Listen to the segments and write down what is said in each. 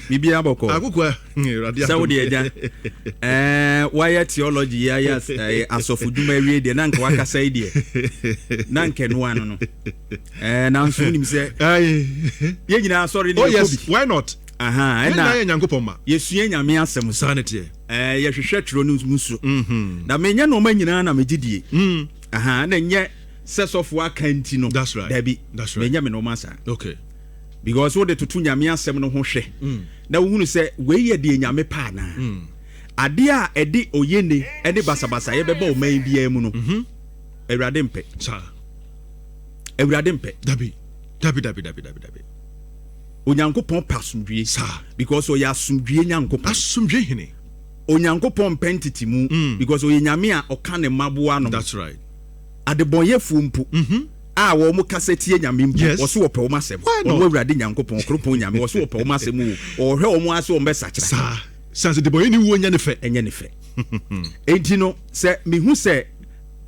Bibi aboko. Akokoa. Saudi eja. Why theology ya asofuduma ewie de na nka wakasa ide. Na nke no ano no. Na nso nim se. Ye nyina sorry ni Oh yes, why not? Aha, na Nyankopon ma. Yesue nyame asem sanity. Ye hwehwe twero no musu. Na menya no ma nyina na megidie. Aha, na nye sesofo akanti no. That's right. Dabi. That's right. Menya me no masa. Okay. Because what the tutu nyame asem no ho hwe. Na wo hunu se we ye de nyame pa na. Ade a edi oyene ene basabasa ye beba o man bia mu no. Ewurade mpe. Sa. Ewurade mpe. Dabi. Onyankopon pasumdue sa because oya asumdue nyankopon. Asumdue hene. Onyankopon pentiti mu because oyanyame a oka ne maboa no. That's right. Adebonyefo mpu. Wo mu kasetie nyame mpu wo so wo pe wo masem. Wo Ewurade nyankopon kropon nyame wo so wo pe wo masem o hwe wo mu ase wo mbesa kira. Sa sanse de boy ni wo nya ne fe. Enye ne fe. Enti no se mehu se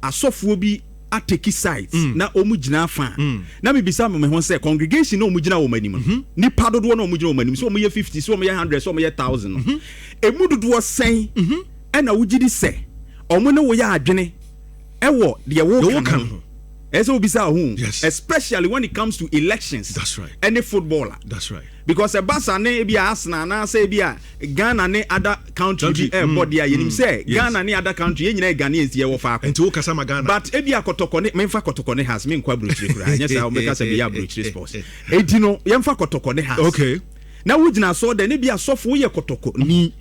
asofo bi ateki sites na omu gina fa na me bisa me ho say congregation na omu gina wo manim ni padodo na omu gina wo manim so omu ye 50 so omu ye 100 so omu ye 1000 emu dodo sen na wugidi se omu ne wo ya adwene ewo de wo kan eso bisa ho especially when it comes to elections. That's right. Any footballer. That's right. Because a basa ne bia Arsenal na say bia Ghana ne other country body yenim say Ghana ne other country ye nyina Ghanaians ye wo fa akọ enti wo kasa ma Ghana but e bia kotokone memfa kotokone has me nkwa brochire kura anya say o meka say bia brochire sports enti no yemfa kotokone has okay na wo gina so de ne bia sofo ye kotoko ni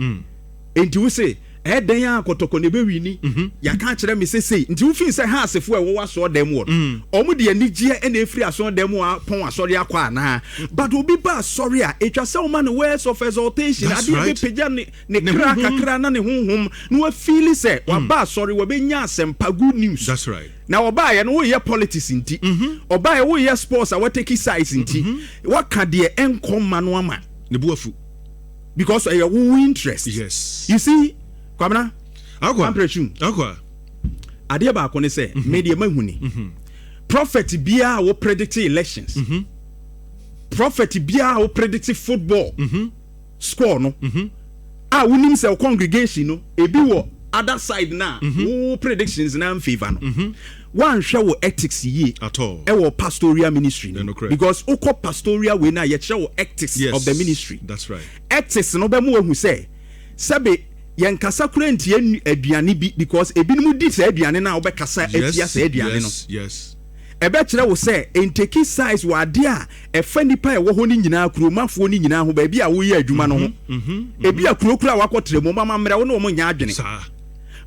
enti wo say den ya kotoko ne be wini ya ka kire me sesei nti wo fin se ha asefo e wo waso dem wo omu de anigye e na efiri aso dem a pon asori akwa ana but obi ba sorry a etwa se wo man words of exaltation ade be peja ne kra kakra na ne honhom no wa feel se wa ba sorry wa be nya asempa good news. That's right. Na oba ye no wo ye politics nti oba ye wo ye sports a what take sides nti wa ka de enkomma no ama ne buafu because of your interest. Yes. You see Kwamna Akwa ade ba ko ne say media mahuni prophet bia wo predict elections prophet bia wo predict football score no wonim say congregation no ebi wo other side na wo predictions na in favor no one hwe wo ethics ye at all e wo pastoral ministry no because oko pastoral we na ye hwe wo ethics of the ministry. That's right. Ethics no be mo hu say sabe yen kasa kura ntie aduane bi because ebinom di se aduane na obekasa atia se aduane no. Yes. Ebe kire wo se enteki size wa ade a efa nipa e wo ho ni nyina kuromafo ni nyina ho ba bi a wo ye adwuma no ho ebi akurokura wakotre mo mama mre wo no mo nya adwene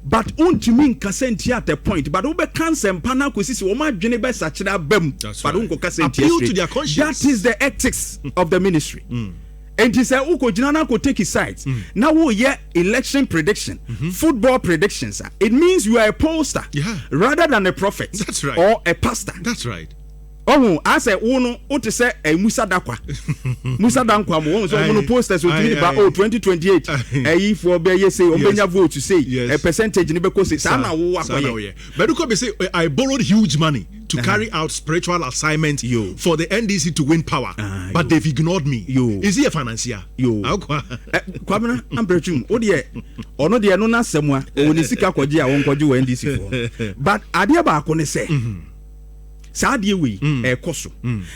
but untumi nkasa ntie at a point but wo be cancel pana kosisi wo ma adwene be sakira bam but wo nkasa ntie appeal to their conscience. That is the ethics of the ministry. And he said, "Uko jinana ko take his sides." Now we hear election prediction, football predictions. It means you are a pollster, rather than a prophet. That's right. Or a pastor. That's right. Oh, I say, "Uno, uti say a Musa Dakwa, Musa Dankwa mo. So uno posters will be about 2028. Eh, for be ye say, obenya vote to say a percentage ni beko say. Sana wo akwa. But you could say, I borrowed huge money to carry out spiritual assignment for the NDC to win power, but they've ignored me. Is he a financier? Kwamna ambrechum. Odie, ono de no na semwa. Oni sika kwaji a won kwaji wo NDC for. But ade ba ko ne say. Saadie we ekoso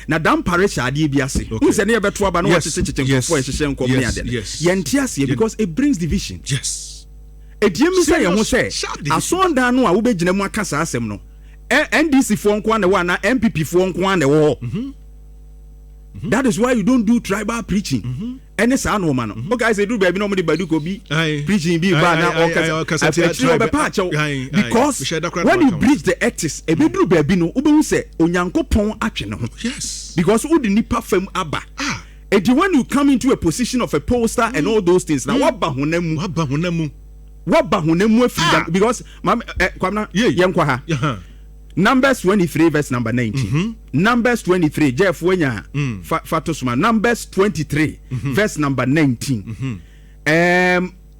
na dam parish adie bi ase who say na beto aba no wa chichichichi for ehihye nkom ne ade yenti ase because it brings division. Yes. Ediem say ye ho say asondan no a wo begina mu aka sa asem no NDC for nko na wa na MPP for nko na wo. That is why you don't do tribal preaching. Any sa no man. Okay, say do baby no mo de baduko bi preaching bi ba na because when you preach the ethics e be do baby no obehu say onyankopon atwe ne ho. Yes. Because wo de nipa fam aba. And when you come into a position of a poster and all those things now waba honamu afida because kwamna yenkwa ha. Numbers 23 verse number 19. Numbers 23 Jeff wenya Fatosuma. Numbers 23 verse number 19.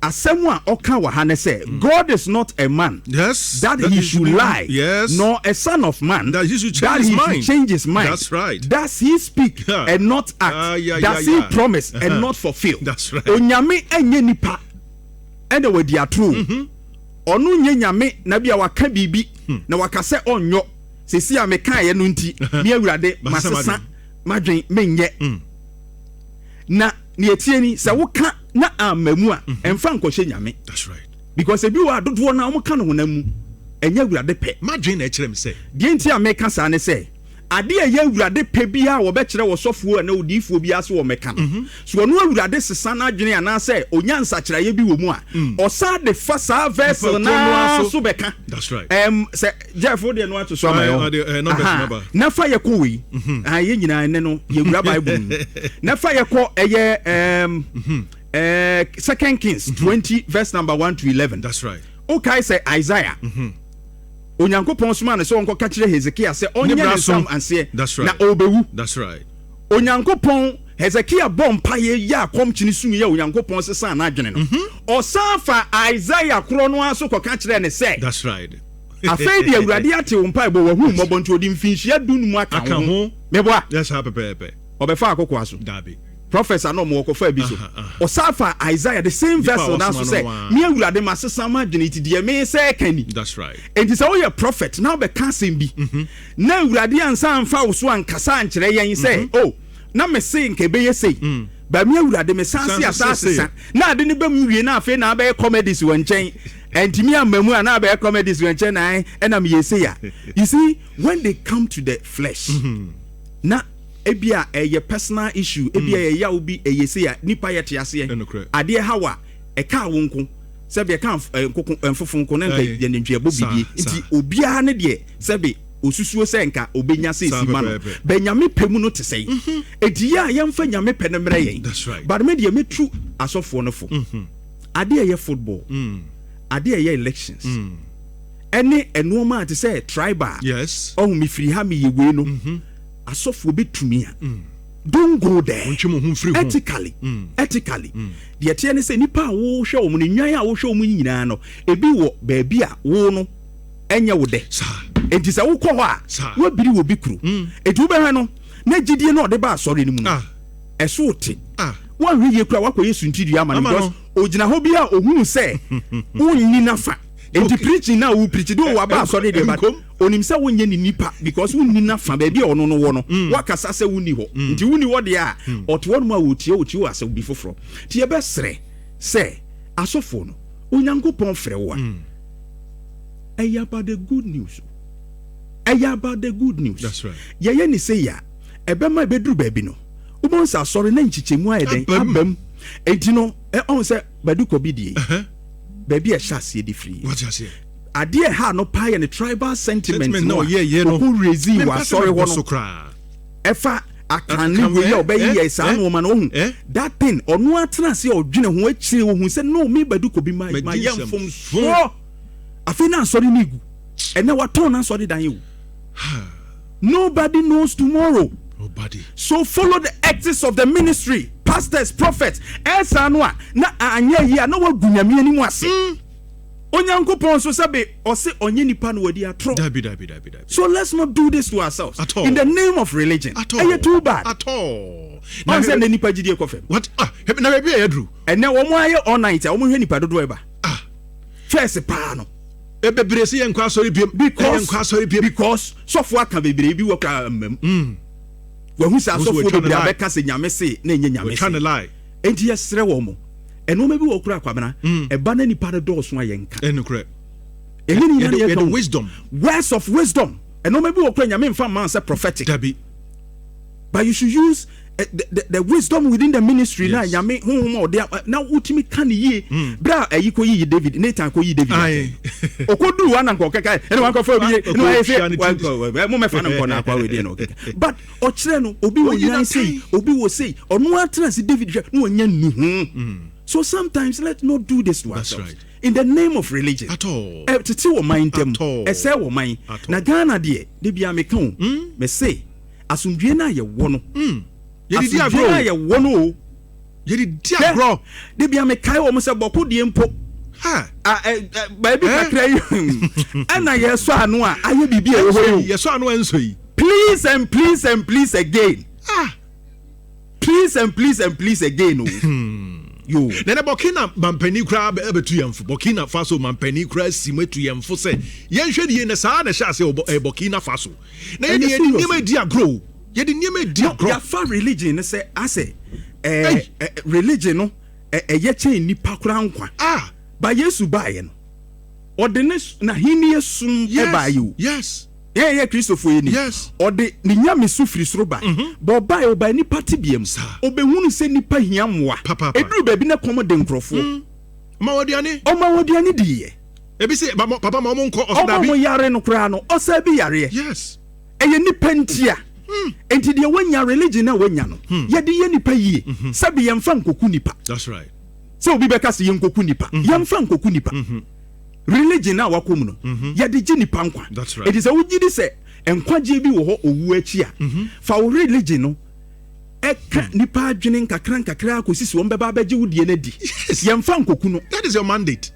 asɛm a ɔka wɔ ha ne sɛ God is not a man that he should lie, nor a son of man that he should change his mind. That's right. Does he speak and not act? Does he promise and not fulfill? That's right. Onyame enye nipa ene we dia true. Onu nye nyame na bia waka bibi na waka se onyo sesi a meka ye no nti me awurade masesa madwen menye na ne etieni se woka na amamu a emfa nkɔhye nyame. That's right. Because ebi wa dodo na omo ka no honamu enye awurade pe madwen na ekyerem se die nti a meka sa ne se ade ye awurade pe bia wo be kyerɛ wo sɔfo na odiifo bia so wo meka no so ono awurade sesa na adwene ana sɛ onya nsakyerɛye bi wɔ mu a ɔsa de fa sa vessel na so bɛka. That's right. Sɛ Jeffo de no ato so amayo na fa ye ko wi ye nyina ne no ye wura Bible na fa ye ko eye 2 Kings 20 verse number 1 to 11. That's right. Okay, say Isaiah Onyankopɔn soma ne sɛ ɔnkɔ ka kyerɛ Hezekiah sɛ ɔnyɛ ne nsam anseɛ na ɔbɛwu. That's right. Onyankopɔn Hezekiah bɔ mpaeɛ yɛ akɔm kyini sum yɛ Onyankopɔn sesa na adwene no ɔsan fa Isaiah korɔ no aso kɔka kyerɛ ne sɛ. That's right. Afei de awurade ate wo mpae bɔ wahu mmɔbɔ nti ɔde mfinhyia dunum aka ho meboa. Yes, pepe. Ɔbɛfa Akokoa so dabi Professor no mo kofa bi so osafa Isaiah the same vessel that so say me awurade masesa ma dwene ti de me say kani. That's right. And say we a prophet now be casting bi na awurade ansa amfa wo so ankasa ankyerɛ yɛn say oh na me say nke be say ba me awurade me sanse asase na ade ne bam wie na afi na be comedies wɔ nkyɛn entimi amamu na be comedies wɔ nkyɛn na na me yɛsɛ ya. You see when they come to the flesh na ebia a personal issue ebia ya obi eyese ya nipa yete ase ade hawa eka wonko sebe ka enfofo nko na nka yenentwe bobidie nti obia ne de sebe osusuo se nka obenya se sima no benyame pemu no tesei edi ya yemfa nyame pe ne mre yen but me de metru asofo no fo ade ye football ade ye elections ene enoma ate say tribal yes oh me free ha me yewe no asofo betumi a don't go there ethically the etienne say nipa wo hwe wo no nwan a wo hwe wo nyina no ebi wo baabi a wo no enye wo de enti se wo kɔ hɔ a wo biri wo bi kru enti wo bɛhwɛ no na gidie no de ba asɔre no mu no ɛso te wo hwe ye kura wakɔ yesu ntidua ama no because ogina hɔ bi a ohunu sɛ wo nyi nafa enti preaching na wo preach do wa ba asɔre de ba onim sɛ wonye ni nipa because wonni na fa ba bia ɔno no wɔ no wakasa sɛ wonni hɔ nti wonni hɔ de a ɔte hɔ no ma wotie wo asɛ bi foforo ti ye bɛsrɛ sɛ asɔfo no Onyankopɔn frɛ wo a ɛyɛ about the good news That's right. yɛyɛ ni sɛ ya ɛbɛma ɛbɛduru baabi no wobɔ nsa asɔre na nkyikyɛmu ayɛ den abam enti no ɔn sɛ badu kɔ bi die baabi ɛhyɛ aseɛ de firi what you say adeɛ ha no pa yɛ ne tribal sentiment no no rezi wa sorry hɔ no ɛfa akane we yɛ ɔbɛyi yɛ saa no ma no ohu that thing ɔno atena se ɔdwene ho akyire wo hu sɛ no me badu kɔ bi ma yɛ mfom so afei na asɔre no igu ɛnɛ watɔn na asɔre dan yɛ nobody knows tomorrow. So follow the ethics of the ministry, pastors, prophets. Esa no na anya yi na wagunyame ani mu ase. Onyankopɔn so sabe ɔse onye nipa no wadi atro. So let's not do this to ourselves at all. In the name of religion. Aye too bad at all. Na say na nipa gidie kɔfɛ. What? Na be yadru. Ene wo mo aye all night, wo mo hwɛ nipa dodo eba. First pa no. Bebree se yankwa sorry biem. Because sɔfo aka bebree bi wɔ ka mmam. Wahu sa sɔfo bebree abɛka se nyame se na enye nyame se. Trying to lie. Enti yɛsrɛ wɔ mo. Ɛno ma bi wɔ kura kwabena. Ɛba na nipa do so ayenka. Ɛnukure. The wisdom. Words of wisdom. Ɛno ma bi wɔ kura nyame mfa man say prophetic. Dabi. But you should use the wisdom within the ministry. Yes. Na nyame honhom ɔde na wotimi ka ne yie. Bra ayi ko yi David, Nathan ko yi David. Okodu wa na nko keka. Ene wa nko fa obi. Ene wa say mo me fa na nko na kwa we dey no keka. But ɔkyerɛ no obi wo nyan say, obi wo say, ɔno atra si David hwɛ no nya nu. So sometimes let's not do this to ourselves. Right. In the name of religion. At all. Tete wo mind dem. Ese wo mind. Na Ghana de bia me ka o. Me say asundue na ye wo no. Asundue na ye wo no. Yedi dia bro. De bia me kai wo mo se boko die mpo. Ha. Baby kakra yi. Ana yeso anu a aye bibi e wo yo. Yeso anu enso yi. Please and please and please again. Please and please and please again. Yo. Nene Burkina mampani kra betu yemfo. Burkina Faso mampani kra simetu yemfo se. Yenhwe die ne saa na sha se Burkina Faso. Na ye die niema dia grow. Ye die niema dia grow. Ya fa religion say ase religion no ye chain nipa kra nkwa. Ba Yesu ba ye no. Odene na hini sum e ba you. Yes. Yeah, Christopher ni. Yes. Or the nyame su firi soro ba. Bo ba e oba ni party biem. Obehunu se nipa hiamwa. Eduru ba bi na komo de nkrofo. Ma wodiane? O ma wodiane di ye. Ebi se papa ma mo nko osa bi. O mo yare no kra no. Osa bi yare. Yes. Eye nipa ntia. Enti de wanya religion na wanya no. Ye de ye nipa yie. Sabi ye mfa nkoku nipa. That's right. Se obi beka se ye nkoku nipa. Ye mfa nkoku nipa. Religion na wakom no ya de gini pankwa. That's right. It is a wugidi say enkwaje bi wo ho owu achi a fa wo religion no eka nipa adwene nkakra akosisi won beba baje wudie na di ye mfa nkoku no. That is your mandate.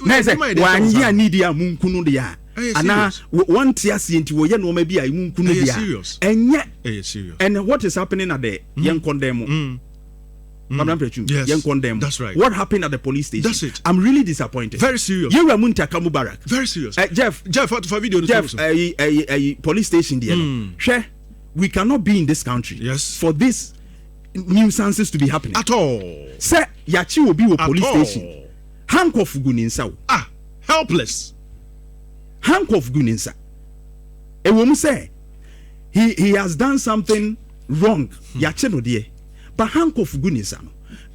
Na say wanyi anidi a munkunu de ya ana one tiasi enti wo ye no ma bi a munkunu de ya enye serious. And what is happening at the young condemn Yes. Condemn. That's right. What happened at the police station? That's it. I'm really disappointed. Very serious. You were Muntaka Mubarak. Very serious. Jeff, for video. Jeff, police station there. We cannot be in this country. Yes. For these nuisances to be happening at all. Say Yachi will be a police station. Handcuff Guninsa. Helpless. Handcuff Guninsa. A woman say he has done something wrong. Yachi no dear. But handcuff Guninsa.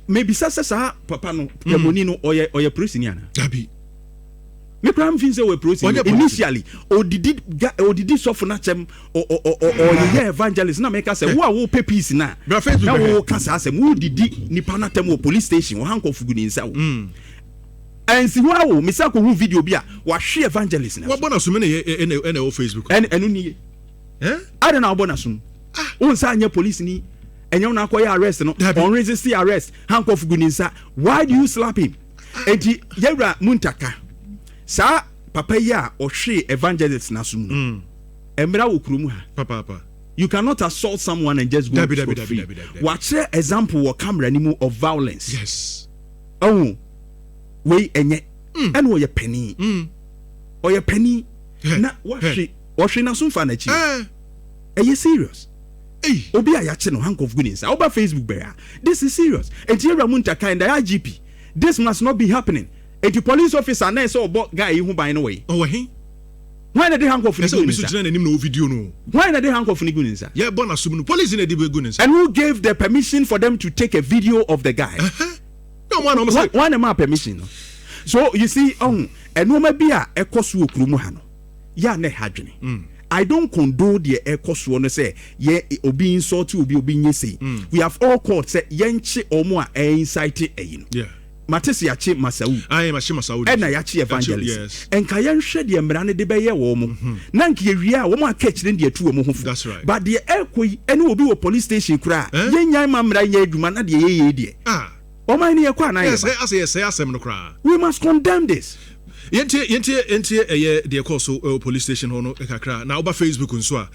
Maybe sasa papa no yamoni no oye prosiniana. Dabi. Me pram fin say we prosin initially odidi so for na chem or ye evangelist na make say wo pay peace na. Na wo kasa asem wo didi nipa na tem wo police station wo handcuff Guninsa wo. And si wo me say ko hu video bi a wa hwe evangelist na. Wo bona so me na o Facebook. Enu ni. I don't know bona so. Won say anya police ni. And you're not going to arrest, no? Unresisted arrest, handcuff Guninsa. Why do you slap him? And Yera Muntaka, Sa Papa ya or she evangelist Nasum. Emra Ukrumuha. Papa. You cannot assault someone and just go free. Watch the example or camera anymore of violence. Yes. Oh, wait, and yet, and what your penny? Or your penny? Not what she Nasum Fanachi. Are you serious? Obi ayache no handcuff Guninsa. Oba Facebook bear. This is serious. And Nhyira Muntaka and the IGP. This must not be happening. And the police officer na so about guy who by no way. Oh he? Why not the handcuff Guninsa? No video no. Why not the handcuff Guninsa? Yeah, bona sum police in the Guninsa. And who gave the permission for them to take a video of the guy? No one one am permission. So you see and no maybe a ekosu okrumu ha no. Ya ne hadwene. I don't condone the ekosu no say ye obi insult obi nye say. We have all called say yenche omo a incite eyin. Yeah. Matesi yachi Masau. Machi Masau. Na yachi evangelist. Yes. Enka yenhwe de mra ne de beye wo mo. Na nka ye a wo ma catch ne de atu wo mo ho. That's right. But the ekoi ene obi wo police station kura. Yenyan ma mra ye adwuma na de ye de. O man ne ye kwa na ye. Yes, say asem no kra. We must condemn this. Yenti de course police station hono kakra na oba Facebook nso a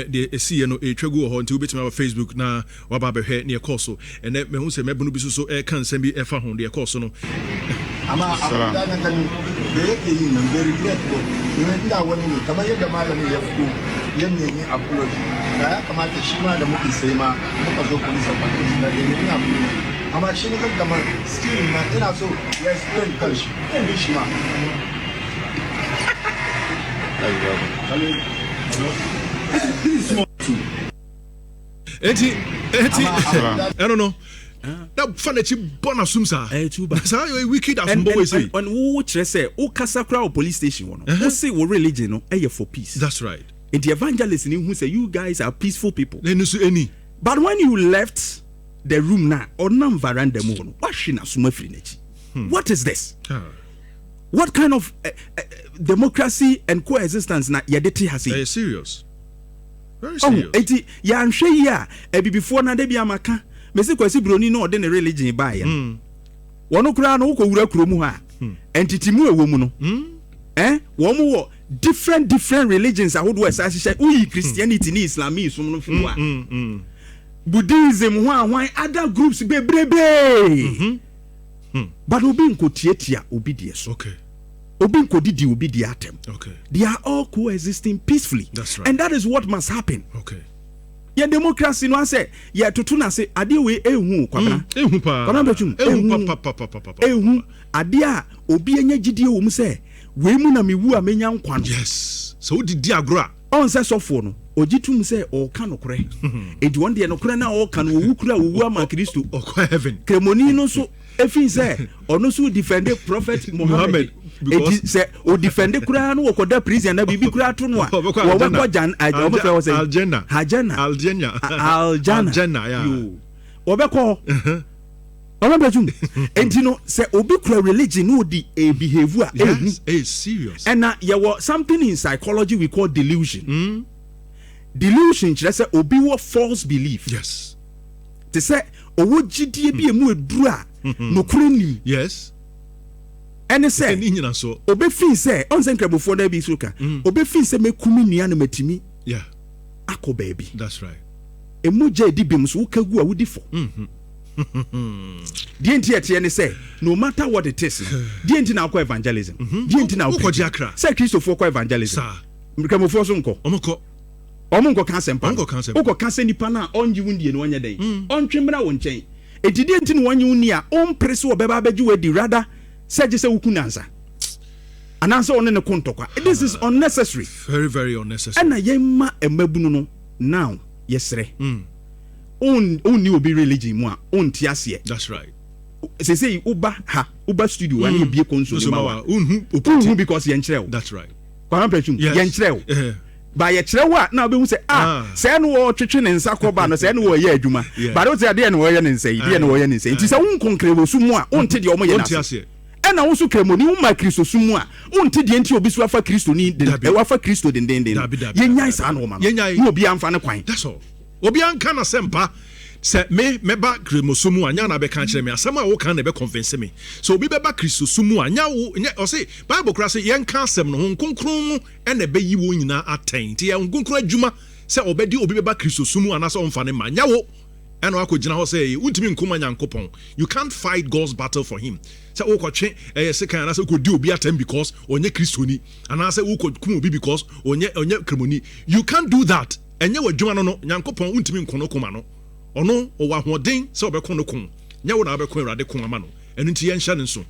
de esi no etwagu ho nti obetime oba Facebook na waba behwe ne course ene me hu se mebunu bi so kan nsem bi efa ho de course no ama abada na kan de yi na very grateful ni nda wani ne kamar yadda malamin ya fito yanne ni apology da ya kamata shi ma da muke sai ma muka zo police department da ni apology amma shi ne kan kamar still na ina so ya explain kanshi ne shi ma I don't know. Now, Fanachi Bonasum, sir. Too bad. So wicked as boys say. And who say, "O Kasakra police station one. Who say we religion no? For peace." That's right. And the evangelist who say, "You guys are peaceful people." Any. But when you left the room now, or nam veranda mono, what is this? What kind of democracy and coexistence na yadeti has it? Serious. Very serious. Ya nhwe ya before na de bia maka mesi kwasi broni no ode ne religion ba ye wono kura no ko wura kuro mu ha entity mu ewo mu no wo mu wo different religions ahodo esa hye uyi Christianity ni Islamism no fu a Buddhism ho other groups bebrebe but obi nkotiatia obi die so okay obi nkodidi obi die atem okay they are all coexisting peacefully. That's right. And that is what must happen. Okay. Yeah, democracy no say yeah tutu na say ade we ehu kwabana ehu pa kwabana betwum ehu ade a obi anya gidie wo mu say we mu na mewu a menya nkwa no. Yes, so didi agro on say sofo no ogitum say o ka no kore edi won de no kore na o ka no wu kura wu ama Kristo o heaven kremoni no so efin say ono so defend prophet Muhammad because say o defend kura no koda prison na bibi kura to no a wo ko jan aljanna yeah wo be ko Ola bejum enti no say obi kura religion no di a behave a is serious and now there was something in psychology we call delusion. Delusion just say obi wo false belief. Yes. They say owo gidie bi emu eduru a no kure nim. Yes. And say obi fin say on say nkrabofo na bi suka obi fin say mekumi nua na matimi. Yeah. Akọ baby. That's right. Emu je di bim so kagu a wudi fo. The entity say no matter what it is, the entity now call evangelism. The entity now say Christopher call evangelism. Mkamofo so nko. Omonko kan sempa. Oko kan se nipa na onji wundie no anya den. Ontwembra wo nchen. Enti the entity no wanyi wuni a omprese obeba abeju we di rather say je se wukunansa. Anansa one ne kontokwa. This is unnecessary. Very very unnecessary. Na yemma emabunu no now yesre. On ni obi religion mu a on ti ase. That's right. Say uba studio and be console ma wa because yen kyerɛw. That's right. Kwa mpɛtwum yen kyerɛw. Ba ye kyerɛw a na obi hu say say no wo twetwe ne nsa kɔba no say no wo yɛ adwuma. Ba do say ade na wo yɛ ne nsa yi, de na wo yɛ ne nsa. Nti sɛ won konkre su mu a on te de omo yɛ na. Ɛna wo so kremoni wo ma Kristo su mu a on te de nti obi su afa Kristo ni de wafa Kristo den. Yen nyai sa no ma. No obi amfa ne kwan. That's all. Obi anka na sempa se meba kremosumu anya na be kan kire me asem a wo kan na be convince me so obi beba Kristo sumu anya wo o say Bible kra say yen kan asem no honkonkron no e na be yi wo nyina aten ti yen honkonkron adwuma se obedi obi beba Kristo sumu anasa omfa ne ma nya wo e na akogina ho say untimi nkoma nyankopon you can't fight God's battle for him se wo kwatwe se kan anasa ko di obi aten because onye Kristoni anasa wo ko kum obi because onye kremoni you can't do that enye wadwuma no nyankopon untimi nkono koma no ono o wa hoden se obekon no kun nya wo na obekon urade kun ama no enu nti yen hya ne nso